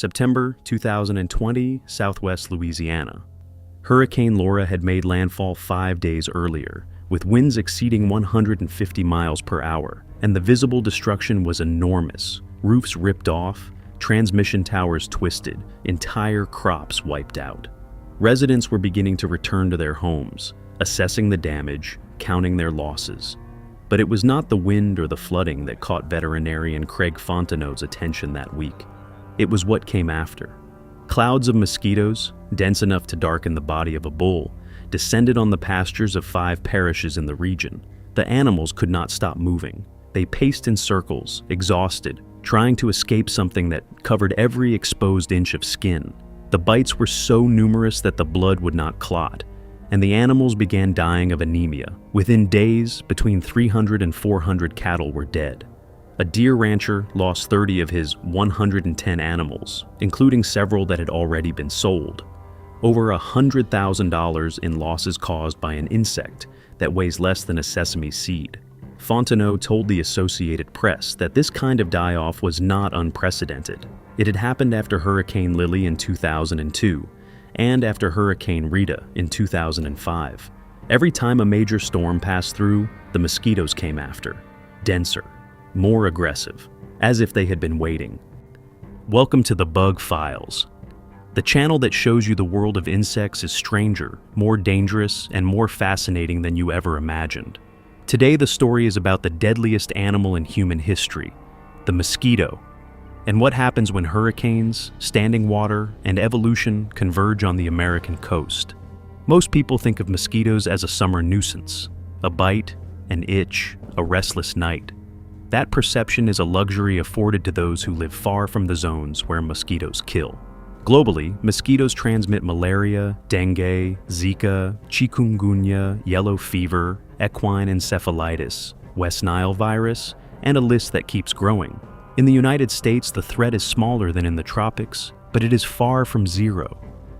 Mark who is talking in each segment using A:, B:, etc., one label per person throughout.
A: September 2020, Southwest Louisiana. Hurricane Laura had made landfall 5 days earlier, with winds exceeding 150 miles per hour, and the visible destruction was enormous. Roofs ripped off, transmission towers twisted, entire crops wiped out. Residents were beginning to return to their homes, assessing the damage, counting their losses. But it was not the wind or the flooding that caught veterinarian Craig Fontenot's attention that week. It was what came after. Clouds of mosquitoes, dense enough to darken the body of a bull, descended on the pastures of 5 parishes in the region. The animals could not stop moving. They paced in circles, exhausted, trying to escape something that covered every exposed inch of skin. The bites were so numerous that the blood would not clot, and the animals began dying of anemia. Within days, between 300 and 400 cattle were dead. A deer rancher lost 30 of his 110 animals, including several that had already been sold. Over $100,000 in losses caused by an insect that weighs less than a sesame seed. Fontenot told the Associated Press that this kind of die-off was not unprecedented. It had happened after Hurricane Lily in 2002, and after Hurricane Rita in 2005. Every time a major storm passed through, the mosquitoes came after. Denser, more aggressive, as if they had been waiting. Welcome to the Bug Files. The channel that shows you the world of insects is stranger, more dangerous, and more fascinating than you ever imagined. Today the story is about the deadliest animal in human history, the mosquito, and what happens when hurricanes, standing water, and evolution converge on the American coast. Most people think of mosquitoes as a summer nuisance, a bite, an itch, a restless night. That perception is a luxury afforded to those who live far from the zones where mosquitoes kill. Globally, mosquitoes transmit malaria, dengue, Zika, chikungunya, yellow fever, equine encephalitis, West Nile virus, and a list that keeps growing. In the United States, the threat is smaller than in the tropics, but it is far from zero.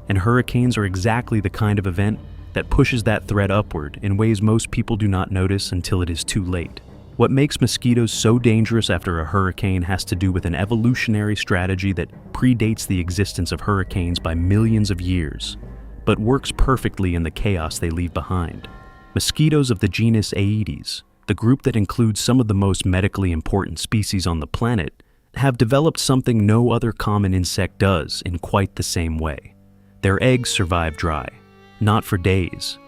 A: And hurricanes are exactly the kind of event that pushes that threat upward in ways most people do not notice until it is too late. What makes mosquitoes so dangerous after a hurricane has to do with an evolutionary strategy that predates the existence of hurricanes by millions of years, but works perfectly in the chaos they leave behind. Mosquitoes of the genus Aedes, the group that includes some of the most medically important species on the planet, have developed something no other common insect does in quite the same way. Their eggs survive dry, not for days,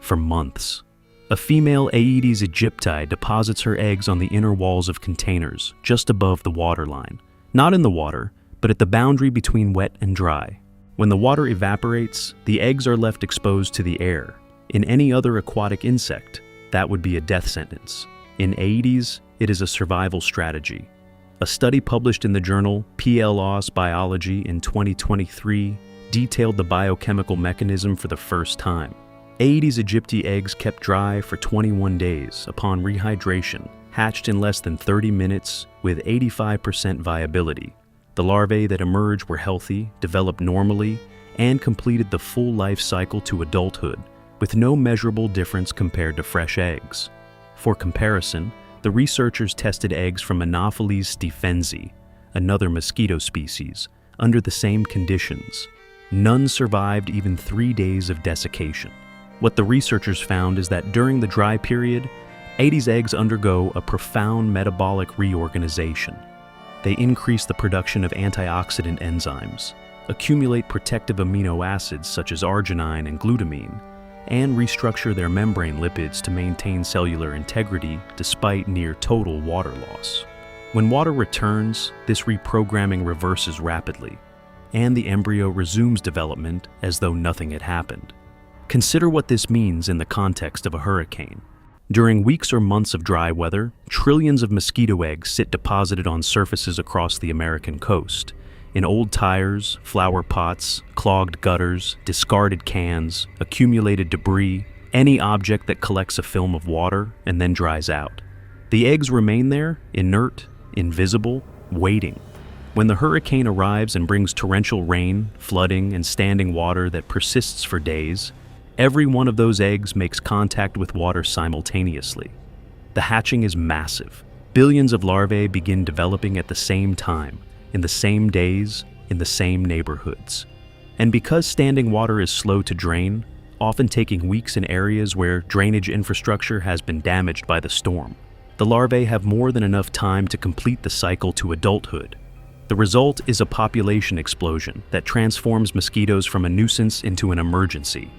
A: for months. A female Aedes aegypti deposits her eggs on the inner walls of containers, just above the waterline. Not in the water, but at the boundary between wet and dry. When the water evaporates, the eggs are left exposed to the air. In any other aquatic insect, that would be a death sentence. In Aedes, it is a survival strategy. A study published in the journal PLOS Biology in 2023 detailed the biochemical mechanism for the first time. Aedes aegypti eggs kept dry for 21 days upon rehydration, hatched in less than 30 minutes with 85% viability. The larvae that emerged were healthy, developed normally, and completed the full life cycle to adulthood, with no measurable difference compared to fresh eggs. For comparison, the researchers tested eggs from Anopheles stephensi, another mosquito species, under the same conditions. None survived even 3 days of desiccation. What the researchers found is that during the dry period, Aedes eggs undergo a profound metabolic reorganization. They increase the production of antioxidant enzymes, accumulate protective amino acids such as arginine and glutamine, and restructure their membrane lipids to maintain cellular integrity despite near total water loss. When water returns, this reprogramming reverses rapidly, and the embryo resumes development as though nothing had happened. Consider what this means in the context of a hurricane. During weeks or months of dry weather, trillions of mosquito eggs sit deposited on surfaces across the American coast, in old tires, flower pots, clogged gutters, discarded cans, accumulated debris, any object that collects a film of water and then dries out. The eggs remain there, inert, invisible, waiting. When the hurricane arrives and brings torrential rain, flooding, and standing water that persists for days, every one of those eggs makes contact with water simultaneously. The hatching is massive. Billions of larvae begin developing at the same time, in the same days, in the same neighborhoods. And because standing water is slow to drain, often taking weeks in areas where drainage infrastructure has been damaged by the storm, the larvae have more than enough time to complete the cycle to adulthood. The result is a population explosion that transforms mosquitoes from a nuisance into an emergency.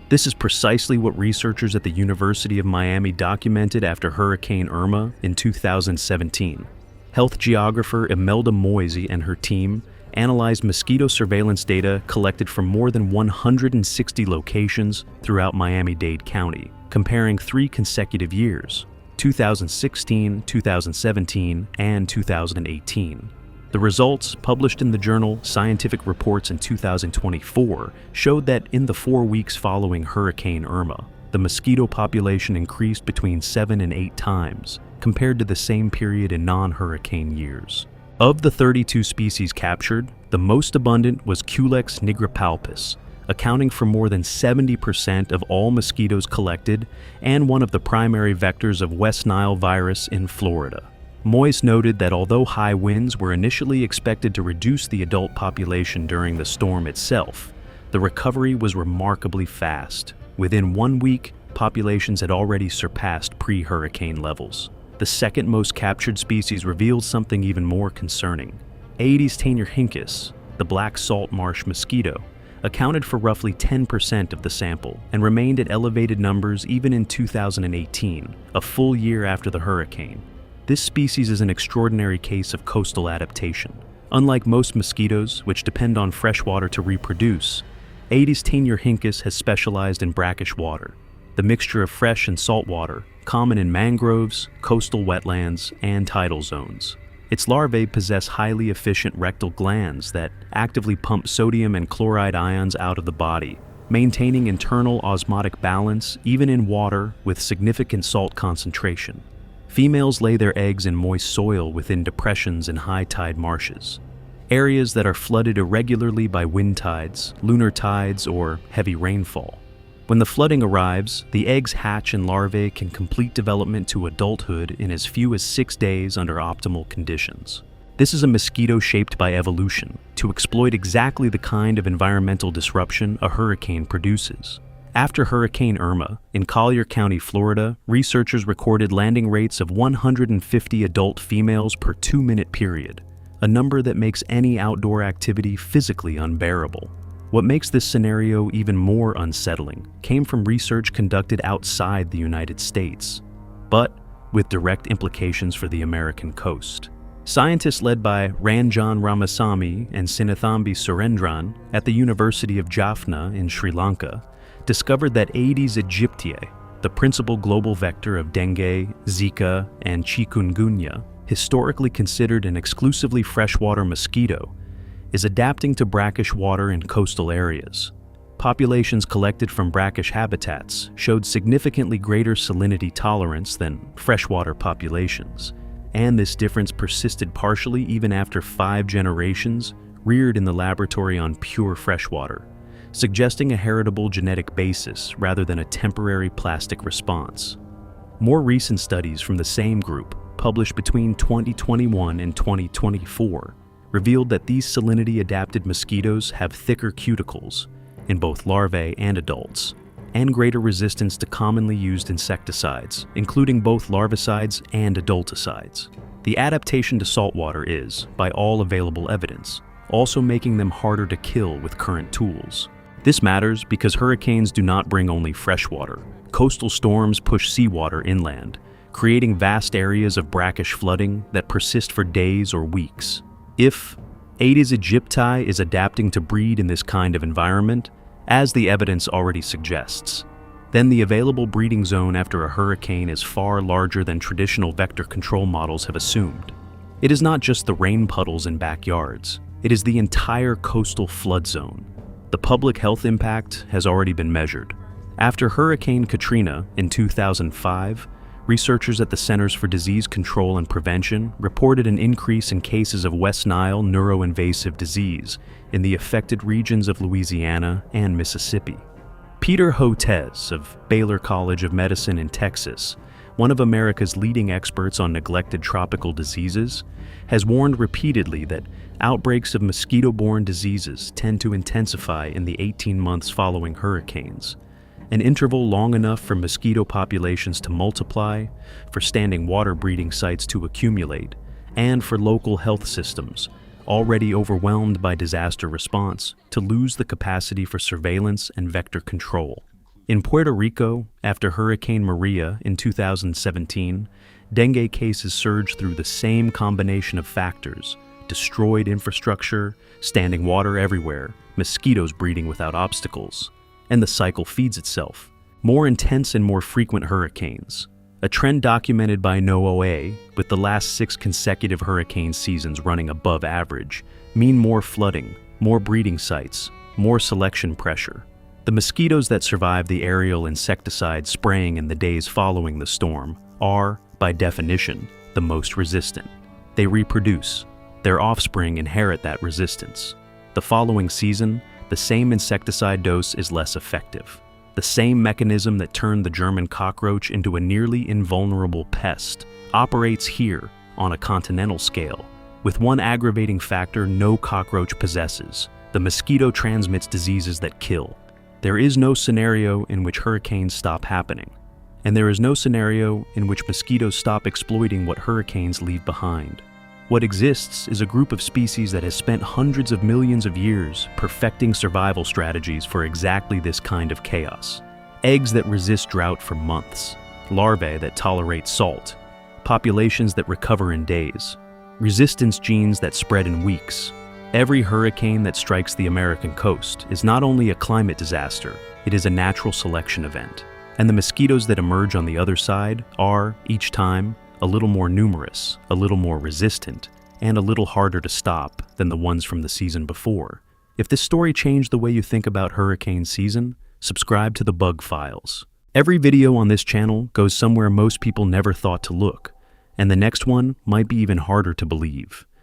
A: This is precisely what researchers at the University of Miami documented after Hurricane Irma in 2017. Health geographer Imelda Moisey and her team analyzed mosquito surveillance data collected from more than 160 locations throughout Miami-Dade County, comparing 3 consecutive years, 2016, 2017, and 2018. The results, published in the journal Scientific Reports in 2024, showed that in the 4 weeks following Hurricane Irma, the mosquito population increased between 7 and 8 times, compared to the same period in non-hurricane years. Of the 32 species captured, the most abundant was Culex nigripalpus, accounting for more than 70% of all mosquitoes collected and one of the primary vectors of West Nile virus in Florida. Moyes noted that although high winds were initially expected to reduce the adult population during the storm itself, the recovery was remarkably fast. Within 1 week, populations had already surpassed pre-hurricane levels. The second most captured species revealed something even more concerning. Aedes taeniorhynchus, the black salt marsh mosquito, accounted for roughly 10% of the sample and remained at elevated numbers even in 2018, a full year after the hurricane. This species is an extraordinary case of coastal adaptation. Unlike most mosquitoes, which depend on fresh water to reproduce, Aedes taeniorhynchus has specialized in brackish water, the mixture of fresh and salt water, common in mangroves, coastal wetlands, and tidal zones. Its larvae possess highly efficient rectal glands that actively pump sodium and chloride ions out of the body, maintaining internal osmotic balance even in water with significant salt concentration. Females lay their eggs in moist soil within depressions and high tide marshes, areas that are flooded irregularly by wind tides, lunar tides, or heavy rainfall. When the flooding arrives, the eggs hatch and larvae can complete development to adulthood in as few as 6 days under optimal conditions. This is a mosquito shaped by evolution to exploit exactly the kind of environmental disruption a hurricane produces. After Hurricane Irma, in Collier County, Florida, researchers recorded landing rates of 150 adult females per 2-minute period, a number that makes any outdoor activity physically unbearable. What makes this scenario even more unsettling came from research conducted outside the United States, but with direct implications for the American coast. Scientists led by Ranjan Ramasamy and Sinnathamby Surendran at the University of Jaffna in Sri Lanka discovered that Aedes aegyptiae, the principal global vector of dengue, Zika, and chikungunya, historically considered an exclusively freshwater mosquito, is adapting to brackish water in coastal areas. Populations collected from brackish habitats showed significantly greater salinity tolerance than freshwater populations, and this difference persisted partially even after 5 generations reared in the laboratory on pure freshwater, suggesting a heritable genetic basis rather than a temporary plastic response. More recent studies from the same group, published between 2021 and 2024, revealed that these salinity-adapted mosquitoes have thicker cuticles in both larvae and adults, and greater resistance to commonly used insecticides, including both larvicides and adulticides. The adaptation to saltwater is, by all available evidence, also making them harder to kill with current tools. This matters because hurricanes do not bring only fresh water. Coastal storms push seawater inland, creating vast areas of brackish flooding that persist for days or weeks. If Aedes aegypti is adapting to breed in this kind of environment, as the evidence already suggests, then the available breeding zone after a hurricane is far larger than traditional vector control models have assumed. It is not just the rain puddles in backyards, it is the entire coastal flood zone. The public health impact has already been measured. After Hurricane Katrina in 2005, researchers at the Centers for Disease Control and Prevention reported an increase in cases of West Nile neuroinvasive disease in the affected regions of Louisiana and Mississippi. Peter Hotez of Baylor College of Medicine in Texas, one of America's leading experts on neglected tropical diseases, has warned repeatedly that Outbreaks of mosquito-borne diseases tend to intensify in the 18 months following hurricanes, an interval long enough for mosquito populations to multiply, for standing water breeding sites to accumulate, and for local health systems, already overwhelmed by disaster response, to lose the capacity for surveillance and vector control. In Puerto Rico, after Hurricane Maria in 2017, dengue cases surged through the same combination of factors: destroyed infrastructure, standing water everywhere, mosquitoes breeding without obstacles. And the cycle feeds itself. More intense and more frequent hurricanes, a trend documented by NOAA, with the last 6 consecutive hurricane seasons running above average, mean more flooding, more breeding sites, more selection pressure. The mosquitoes that survive the aerial insecticide spraying in the days following the storm are, by definition, the most resistant. They reproduce. Their offspring inherit that resistance. The following season, the same insecticide dose is less effective. The same mechanism that turned the German cockroach into a nearly invulnerable pest operates here on a continental scale, with one aggravating factor no cockroach possesses: the mosquito transmits diseases that kill. There is no scenario in which hurricanes stop happening, and there is no scenario in which mosquitoes stop exploiting what hurricanes leave behind. What exists is a group of species that has spent hundreds of millions of years perfecting survival strategies for exactly this kind of chaos. Eggs that resist drought for months, larvae that tolerate salt, populations that recover in days, resistance genes that spread in weeks. Every hurricane that strikes the American coast is not only a climate disaster, it is a natural selection event. And the mosquitoes that emerge on the other side are, each time, a little more numerous, a little more resistant, and a little harder to stop than the ones from the season before. If this story changed the way you think about hurricane season, subscribe to the Bug Files. Every video on this channel goes somewhere most people never thought to look, and the next one might be even harder to believe.